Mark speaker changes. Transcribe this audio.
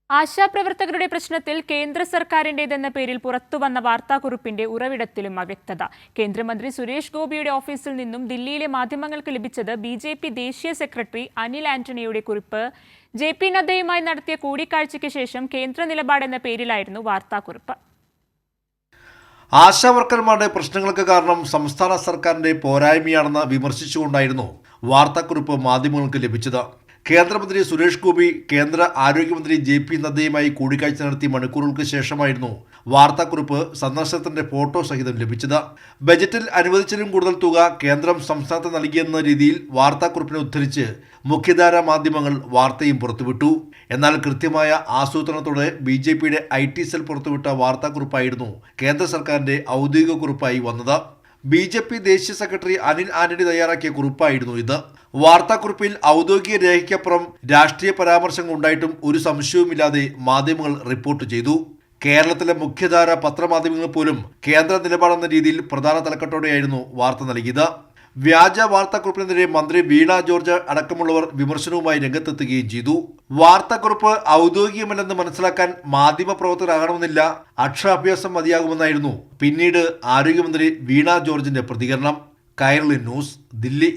Speaker 1: ആശാപ്രവർത്തകരുടെ പ്രശ്നത്തിൽ കേന്ദ്ര സർക്കാരിന്റേതെന്ന പേരിൽ പുറത്തുവന്ന വാർത്താക്കുറിപ്പിന്റെ ഉറവിടത്തിലും അവ്യക്തത. കേന്ദ്രമന്ത്രി സുരേഷ് ഗോപിയുടെ ഓഫീസിൽ നിന്നും ദില്ലിയിലെ മാധ്യമങ്ങൾക്ക് ലഭിച്ചത് ബി.ജെ.പി. ദേശീയ സെക്രട്ടറി അനിൽ ആന്റണിയുടെ കുറിപ്പ്. ജെ.പി. നദ്ദയുമായി നടത്തിയ കൂടിക്കാഴ്ചയ്ക്ക് ശേഷം കേന്ദ്ര നിലപാടെന്ന പേരിലായിരുന്നു വാർത്താക്കുറിപ്പ്.
Speaker 2: ആശാവർക്കർമാരുടെ പ്രശ്നങ്ങൾക്ക് കാരണം സംസ്ഥാന സർക്കാരിന്റെ പോരായ്മയാണെന്ന് വിമർശിച്ചുകൊണ്ടായിരുന്നു വാർത്താക്കുറിപ്പ് മാധ്യമങ്ങൾക്ക് ലഭിച്ചത്. കേന്ദ്രമന്ത്രി സുരേഷ് ഗോപി കേന്ദ്ര ആരോഗ്യമന്ത്രി ജെ.പി. നദ്ദയുമായി കൂടിക്കാഴ്ച നടത്തി മണിക്കൂറുകൾക്ക് ശേഷമായിരുന്നു വാർത്താക്കുറിപ്പ് സന്ദർശനത്തിന്റെ ഫോട്ടോ സഹിതം ലഭിച്ചത്. ബജറ്റിൽ അനുവദിച്ചതിലും കൂടുതൽ തുക കേന്ദ്രം സംസ്ഥാനത്ത് നൽകിയെന്ന രീതിയിൽ വാർത്താക്കുറിപ്പിനെ ഉദ്ധരിച്ച് മുഖ്യധാരാ മാധ്യമങ്ങൾ വാർത്തയും പുറത്തുവിട്ടു. എന്നാൽ കൃത്യമായ ആസൂത്രണത്തോടെ ബി.ജെ.പിയുടെ ഐ.ടി. സെൽ പുറത്തുവിട്ട വാർത്താക്കുറിപ്പായിരുന്നു കേന്ദ്ര സർക്കാരിന്റെ ഔദ്യോഗിക കുറിപ്പായി വന്നത്. ബി.ജെ.പി. ദേശീയ സെക്രട്ടറി അനിൽ ആന്റണി തയ്യാറാക്കിയ കുറിപ്പായിരുന്നു ഇത്. വാർത്താക്കുറിപ്പിൽ ഔദ്യോഗിക രേഖയ്ക്കപ്പുറം രാഷ്ട്രീയ പരാമർശങ്ങൾ ഉണ്ടായിട്ടും ഒരു സംശയവുമില്ലാതെ മാധ്യമങ്ങൾ റിപ്പോർട്ട് ചെയ്തു. കേരളത്തിലെ മുഖ്യധാര പത്രമാധ്യമങ്ങൾ പോലും കേന്ദ്ര നിലപാടെന്ന രീതിയിൽ പ്രധാന തലക്കെട്ടോടെയായിരുന്നു വാർത്ത നൽകിയത്. വ്യാജ വാർത്താക്കുറിപ്പിനെതിരെ മന്ത്രി വീണ ജോർജ് അടക്കമുള്ളവർ വിമർശനവുമായി രംഗത്തെത്തുകയും ചെയ്തു. വാർത്താക്കുറിപ്പ് ഔദ്യോഗികമല്ലെന്ന് മനസ്സിലാക്കാൻ മാധ്യമപ്രവർത്തകരാകണമെന്നില്ല, അക്ഷരാഭ്യാസം മതിയാകുമെന്നായിരുന്നു പിന്നീട് ആരോഗ്യമന്ത്രി വീണ ജോർജിന്റെ പ്രതികരണം. കൈരളി ന്യൂസ്, ദില്ലി.